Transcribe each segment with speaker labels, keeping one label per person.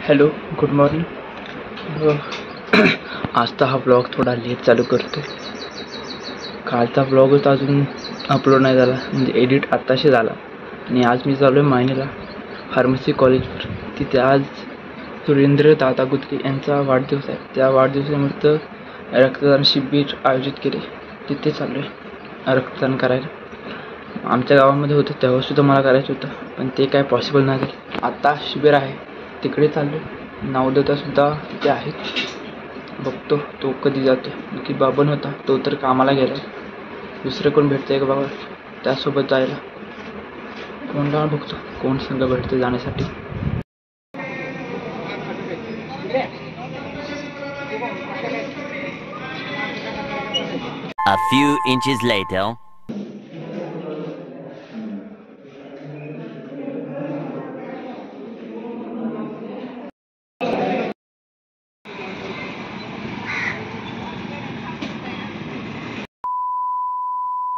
Speaker 1: Hello, good morning. आजचा हा blog थोडा लेट चालू करतो. कालचा ब्लॉगच अजून अपलोड नाही झाला, म्हणजे एडिट आत्ताशी झाला. आणि आज मी चालू आहे मायनेला फार्मसी कॉलेजवर. तिथे आज सुरेंद्र दादा गुत्ते यांचा वाढदिवस आहे. त्या वाढदिवसानिमित्त रक्तदान शिबिर आयोजित केले. तिथे चालू आहे रक्तदान करायला. आमच्या गावामध्ये होतं तेव्हासुद्धा मला करायचं होतं, पण ते काय पॉसिबल नाही झालं. आत्ता शिबिर आहे तिकडे चाललो. नवोदयतासुद्धा तिथे आहेत. बघतो तो कधी जातो. की बाबन होता तो तर कामाला गेला. दुसरं कोण भेटतंय का बाबा त्यासोबत जायला? कोणला बघतो कोण संघ भेटते जाण्यासाठी.
Speaker 2: A few inches later.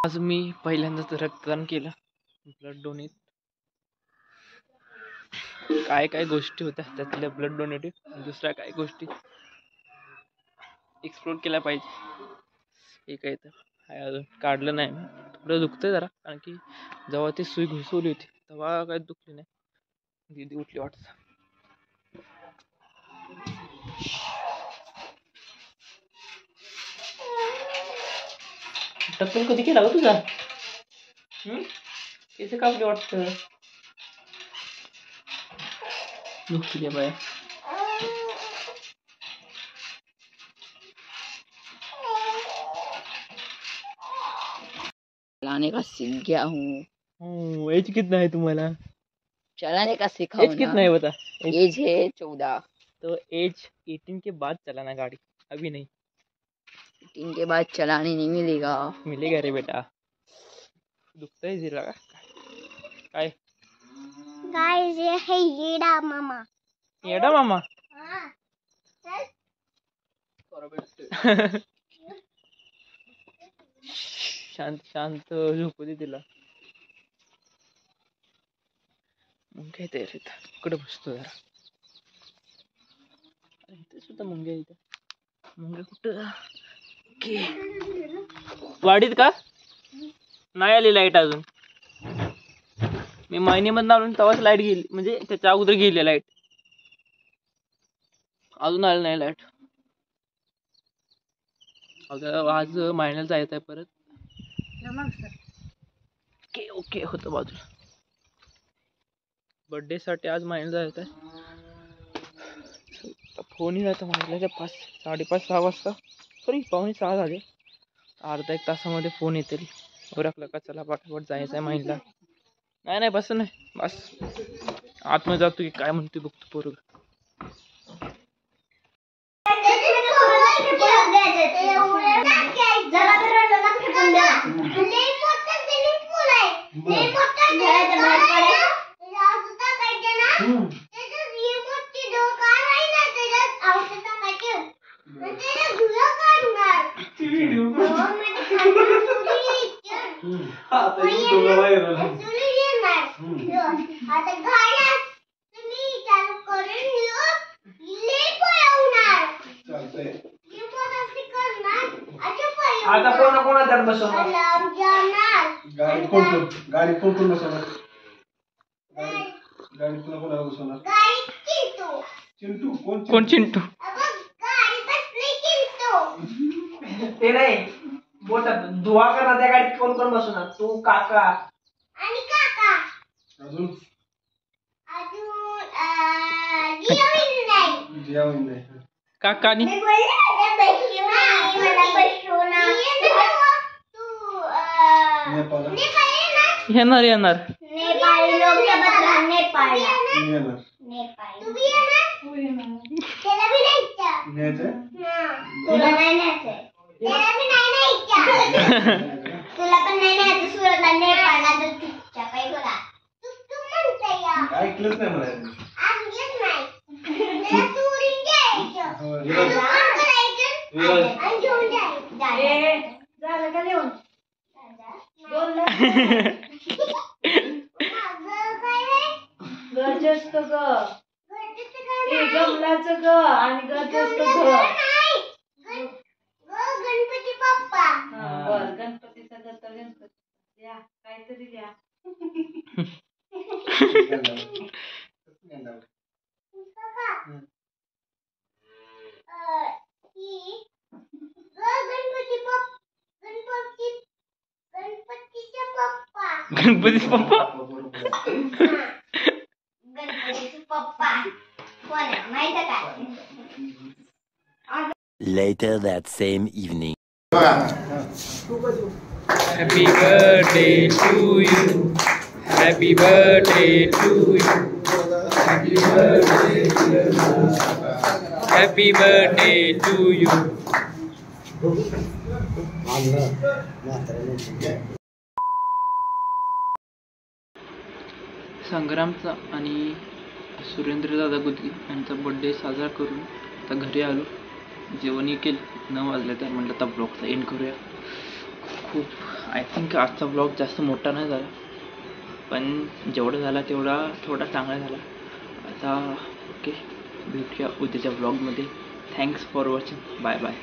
Speaker 1: आज मी पहिल्यांदाच रक्तदान केलं, ब्लड डोनेट. काय काय गोष्टी होत्या त्यातल्या ब्लड डोनेटिव्ह, दुसऱ्या काय गोष्टी एक्सप्लोर केल्या पाहिजे. हे काय तर काय अजून काढलं नाही मी. थोडं दुखतंय जरा, कारण की जेव्हा ती सुई घुसवली होती तेव्हा काय दुखली नाही. दीदी उठली वाटतं. टक्कल कधी केला ग तुझा? केस कापले वाटतं. दुखते बाय.
Speaker 3: चलाने का सीख गया हूँ।
Speaker 1: एज कितना है तुम्हाला?
Speaker 3: चलाने का सीखा
Speaker 1: एज कितना है बता?
Speaker 3: एज है 14।
Speaker 1: तो एज 18 के बाद चलाना गाड़ी, अभी नहीं.
Speaker 3: 18 के बाद चलाने नहीं मिलेगा।
Speaker 1: मिलेगा रे बेटा. दुखतंय जिरा का काय?
Speaker 4: गाइस ये है येडा मामा.
Speaker 1: येडा मामा. शांत शांत झोपू दे तिला. मुंग्या येते रे. कुठे बसतो जरा. इथे सुद्धा मुंग्या येते. मुंग्या कुठं? वाडीत का नाही आली लाईट अजून? मी महिन्यामधून आलो तेव्हाच लाईट गेली, म्हणजे त्याच्या अगोदर गेली लाईट. अजून आली नाही लाईट. आज महिन्याला जायचं आहे परत. ओके ओके होतं बाजूला. बर्थडे साठी आज महिन्याला जायचं आहे. फोनही जायचा महिन्याच्या 5:30-6 वाजता. सॉरी 5:45 झाले. अर्धा एक तासामध्ये फोन येतील. ओळखलं का चला पाठवत जायचं आहे महिन्याला. नाही बस नाही बस. आतमध्ये जातो की काय म्हणते बघतो पोरग. आता कोणा त्यात बसवणार? गाडी कोण बसवणार? गाडी कोणा बसवणार? चिंटू. कोण चिंटू? ते नाही बोलतात दुआ करा. त्या गाडीत कोण बसवणार? तू, काका
Speaker 4: आणि काका.
Speaker 1: अजून
Speaker 4: जेवण नाही.
Speaker 1: काका आणि येणार
Speaker 4: नेपाळी लोक नेपाळला. त्याला बी न्यायचं. तुला नाही न्यायचं. त्याला बी नाही न्यायचं. तुला पण नाही न्यायचं सुरतला नेपाळला. तर काय बोला तू म्हणते या
Speaker 1: ऐकलंच नाही मला.
Speaker 4: ऐकलंच नाही. त्याला सुरीन घ्यायचं. आणि घेऊन जायचं. झालं का लिहून? बोललं गरजेचं ग.
Speaker 2: गमलाचं ग आणि गजच ग.
Speaker 4: गणपती बाप्पा.
Speaker 2: बर गणपतीचा ग तर गणपती द्या काहीतरी द्या.
Speaker 4: गणपतीचा पप्पा.
Speaker 1: गणपती बाप्पा.
Speaker 4: गणपतीचा पप्पा कोण आहे माहित आहे का?
Speaker 5: Later that same evening.
Speaker 1: Happy birthday to you. Happy birthday to you. Happy birthday to you. Happy birthday to you. संग्रामचा आणि सुरेंद्रदादा गुदगी यांचा बर्थडे साजरा करून आता घरी आलो. जेवणही केलं 9 वाजले तर म्हटलं आता ब्लॉगचा एंड करूया. खूप आय थिंक आजचा ब्लॉग जास्त मोठा नाही झाला, पण जेवढा झाला तेवढा थोडा चांगला झाला. आता ओके, भेटूया उद्याच्या ब्लॉगमध्ये. Thanks for watching. Bye bye.